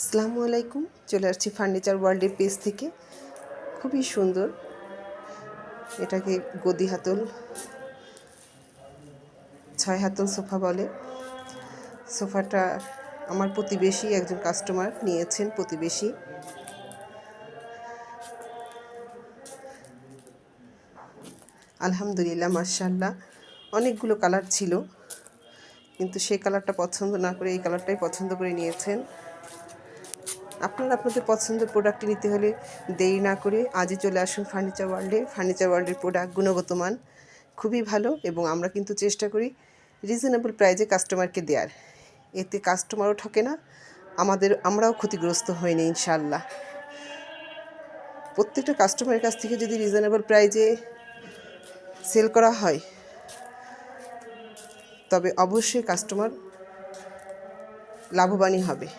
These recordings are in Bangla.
আসসালামু আলাইকুম। চলে আসছি ফার্নিচার ওয়ার্ল্ডের পেজ থেকে। খুবই সুন্দর, এটাকে গদি হাতল 6 হাতল সোফা বলে। সোফাটা আমার প্রতিবেশী একজন কাস্টমার নিয়েছেন। প্রতিবেশী আলহামদুলিল্লাহ, মাশাআল্লাহ। অনেকগুলো কালার ছিল, কিন্তু সেই কালারটা পছন্দ না করে এই কালারটাই পছন্দ করে নিয়েছেন। আপনারা আপনাদের পছন্দের প্রোডাক্টটি নিতে হলে দেরি না করে আজই চলে আসুন ফার্নিচার ওয়ার্ল্ডে। ফার্নিচার ওয়ার্ল্ডের প্রোডাক্ট গুণগত মান খুবই ভালো, এবং আমরা কিন্তু চেষ্টা করি রিজনেবল প্রাইসে কাস্টমারকে দেওয়ার। এতে কাস্টমারও ঠকে না, আমরাও ক্ষতিগ্রস্ত হইনি ইনশাআল্লাহ। প্রত্যেকটা কাস্টমারের কাছ থেকে যদি রিজনেবল প্রাইসে সেল করা হয়, তবে অবশ্যই কাস্টমার লাভবানই হবে।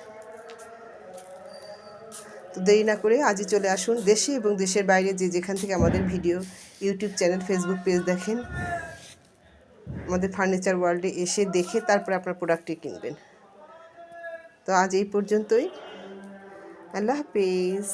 তো দেরি না করে আজই চলে আসুন। দেশে এবং দেশের বাইরে যে যেখান থেকে আমাদের video, YouTube channel, Facebook page দেখেন, আমাদের ফার্নিচার ওয়ার্ল্ডে এসে দেখে তারপরে আপনার প্রোডাক্টটি কিনবেন। তো আজ এই পর্যন্তই। আল্লাহ হাফেজ।